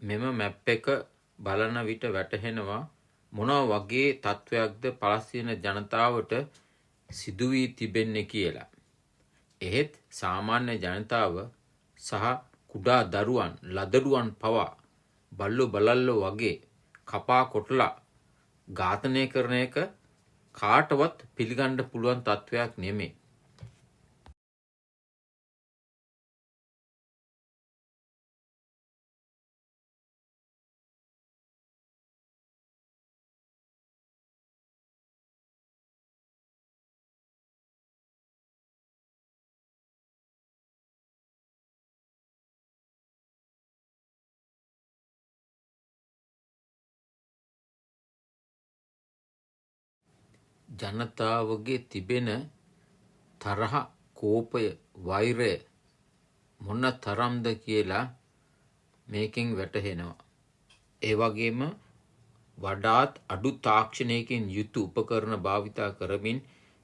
මෙම මැප් එක බලන විට වැටහෙනවා මොනවා වගේ තත්ත්වයක්ද පලස්තීන ජනතාවට සිදු වී තිබෙන්නේ කියලා. එහෙත් සාමාන්‍ය ජනතාව සහ කුඩා දරුවන් ලදරුවන් පවා බල්ලෝ බලල්ලෝ වගේ කපා කොටලා ඝාතනය කරන එක කාටවත් පිළිගන්න පුළුවන් තත්ත්වයක් නෙමෙයි. ජනතාවගේ තිබෙන තරහ, කෝපය, වෛරය මොන තරම්ද කියලා මේකෙන් වැටහෙනවා. ඒ වගේම වඩාත් අඩු තාක්ෂණයකින් යුතු උපකරණ භාවිතා කරමින්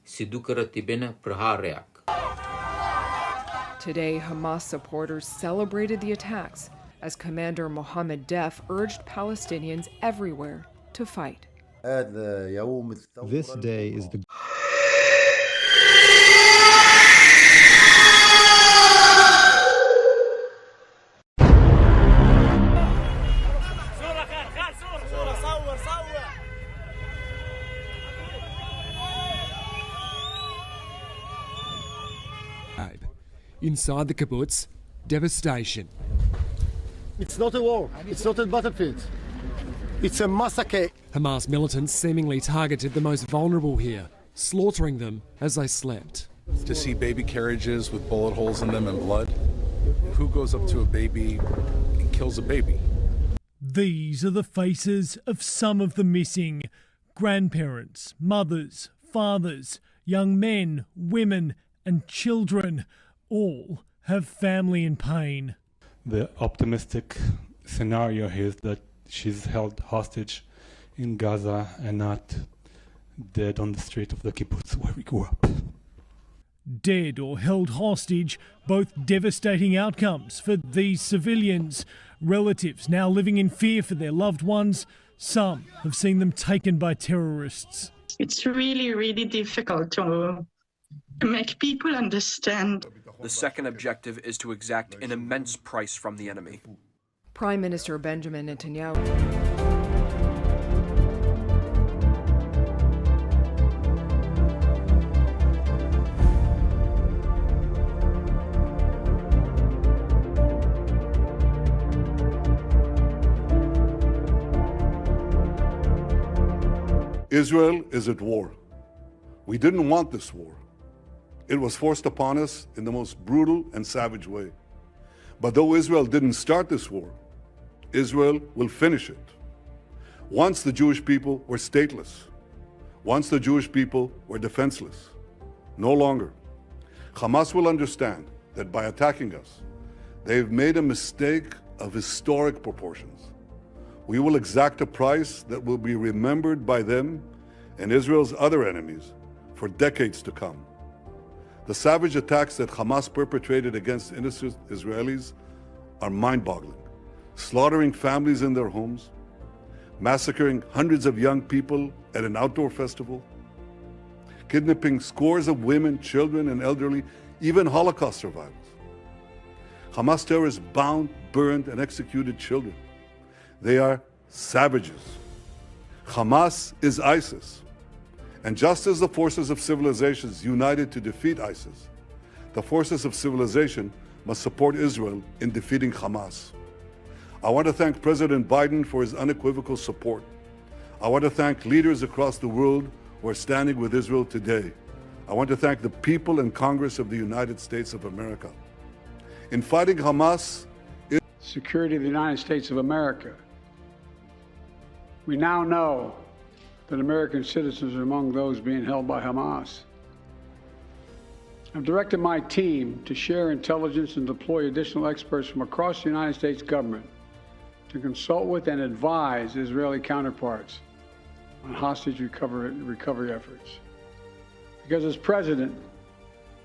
සිදු කර තිබෙන ප්‍රහාරයක්. Today, Hamas supporters celebrated the attacks as Commander Mohammed Deif urged Palestinians everywhere to fight. This day is the Inside the kibbutz, devastation. It's not a war. It's not a battlefield. It's a massacre. Hamas militants seemingly targeted the most vulnerable here, slaughtering them as they slept. To see baby carriages with bullet holes in them and blood. Who goes up to a baby and kills a baby? These are the faces of some of the missing. Grandparents, mothers, fathers, young men, women and children all have family in pain. The optimistic scenario here is that she's held hostage in Gaza and not dead on the street of the kibbutz where we grew up. Dead or held hostage, both devastating outcomes for these civilians. Relatives now living in fear for their loved ones. Some have seen them taken by terrorists. It's really, really difficult to make people understand. The second objective is to exact an immense price from the enemy. Prime Minister Benjamin Netanyahu. Israel is at war. We didn't want this war. It was forced upon us in the most brutal and savage way. But though Israel didn't start this war, Israel will finish it. Once the Jewish people were stateless. Once the Jewish people were defenseless. No longer. Hamas will understand that by attacking us, they've made a mistake of historic proportions. We will exact a price that will be remembered by them and Israel's other enemies for decades to come. The savage attacks that Hamas perpetrated against innocent Israelis are mind-boggling, slaughtering families in their homes, massacring hundreds of young people at an outdoor festival, kidnapping scores of women, children, and elderly, even Holocaust survivors. Hamas terrorists bound, burned, and executed children. They are savages. Hamas is ISIS. And just as the forces of civilizations united to defeat ISIS, the forces of civilization must support Israel in defeating Hamas. I want to thank President Biden for his unequivocal support. I want to thank leaders across the world who are standing with Israel today. I want to thank the people and Congress of the United States of America. In fighting Hamas, security of the United States of America. We now know that American citizens are among those being held by Hamas. I've directed my team to share intelligence and deploy additional experts from across the United States government to consult with and advise Israeli counterparts on hostage recovery efforts. Because as president,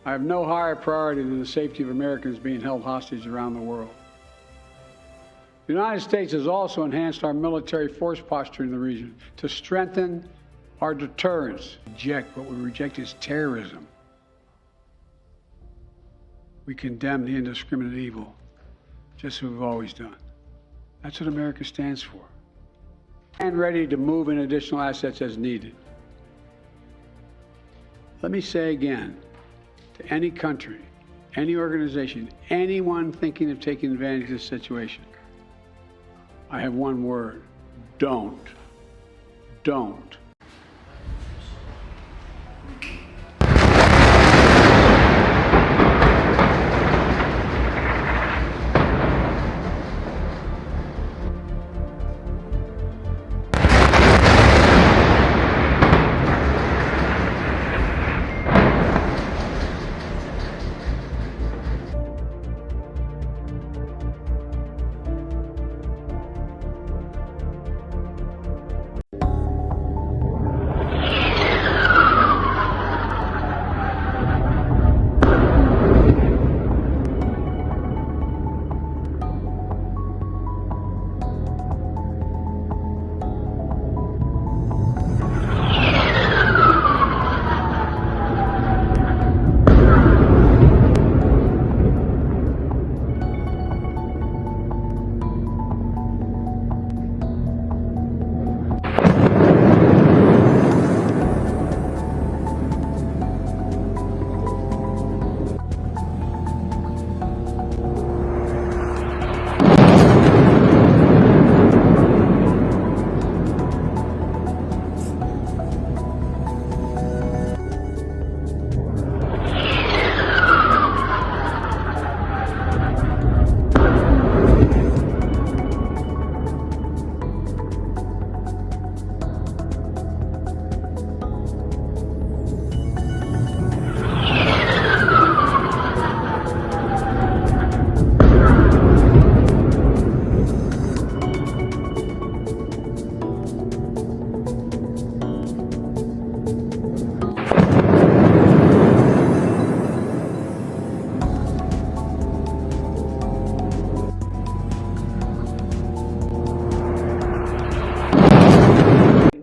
I have no higher priority than the safety of Americans being held hostage around the world. The United States has also enhanced our military force posture in the region to strengthen our deterrence. What we reject is terrorism. We condemn the indiscriminate evil, just as we've always done. That's what America stands for. And ready to move in additional assets as needed. Let me say again, to any country, any organization, anyone thinking of taking advantage of this situation, I have one word: don't. Don't.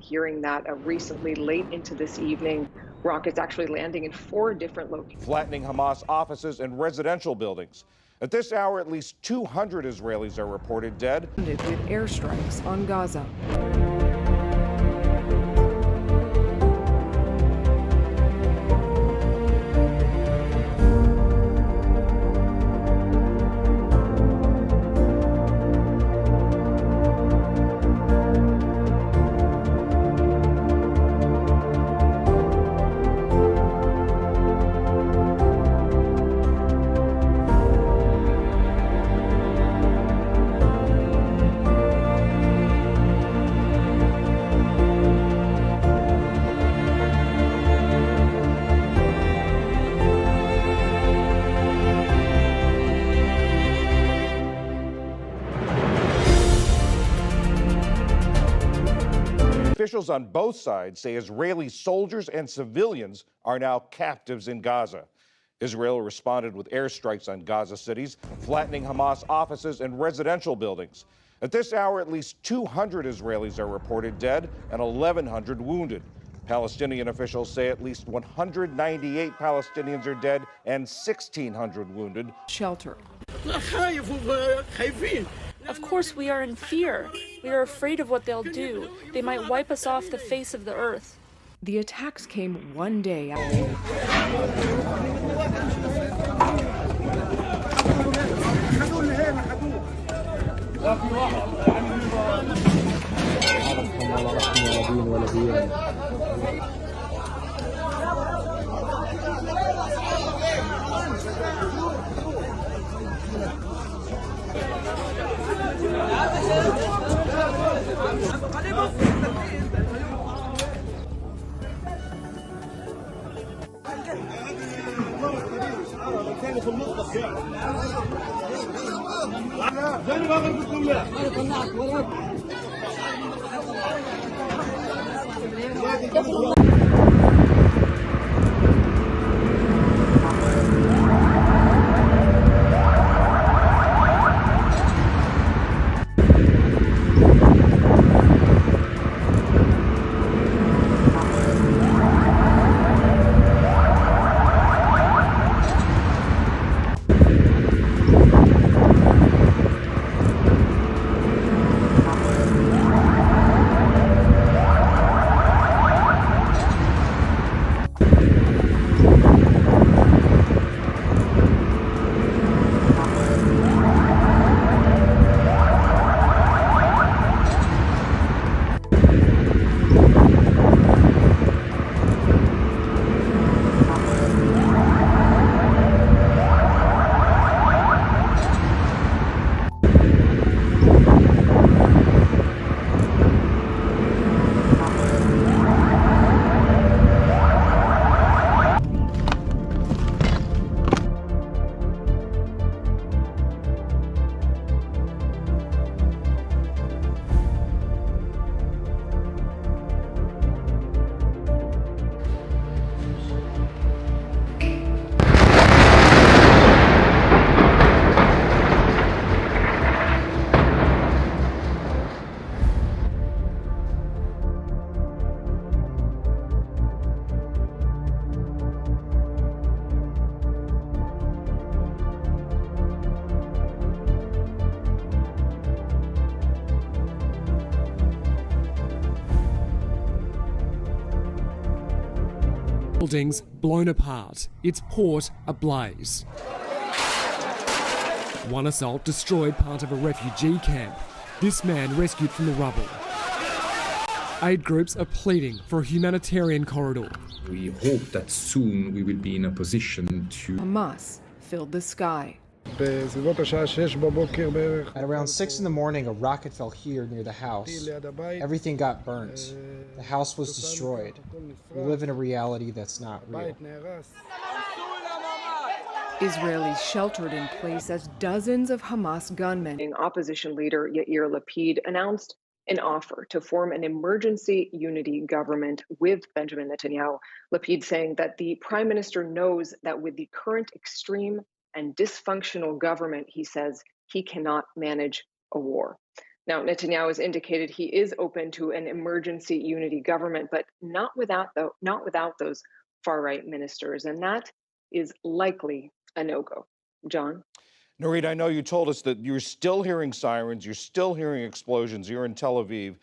Hearing that recently, late into this evening, rockets actually landing in 4 different locations. Flattening Hamas offices and residential buildings. At this hour, at least 200 Israelis are reported dead. With airstrikes on Gaza. Officials on both sides say Israeli soldiers and civilians are now captives in Gaza. Israel responded with airstrikes on Gaza cities, flattening Hamas offices and residential buildings. At this hour, at least 200 Israelis are reported dead and 1,100 wounded. Palestinian officials say at least 198 Palestinians are dead and 1,600 wounded. Shelter. Of course, we are in fear. We are afraid of what they'll do. They might wipe us off the face of the earth. The attacks came one day after. buildings blown apart, its port ablaze. One assault destroyed part of a refugee camp. This man rescued from the rubble. Aid groups are pleading for a humanitarian corridor. We hope that soon we will be in a position to... Hamas filled the sky. At around 6 in the morning, a rocket fell here near the house. Everything got burnt. The house was destroyed. We live in a reality that's not real. Israelis sheltered in place as dozens of Hamas gunmen. Opposition leader Yair Lapid announced an offer to form an emergency unity government with Benjamin Netanyahu. Lapid saying that the prime minister knows that with the current extreme and dysfunctional government, he says he cannot manage a war. Now, Netanyahu has indicated he is open to an emergency unity government, but not without those far-right ministers, and that is likely a no-go. John? Nurit, I know you told us that you're still hearing sirens, you're still hearing explosions. You're in Tel Aviv.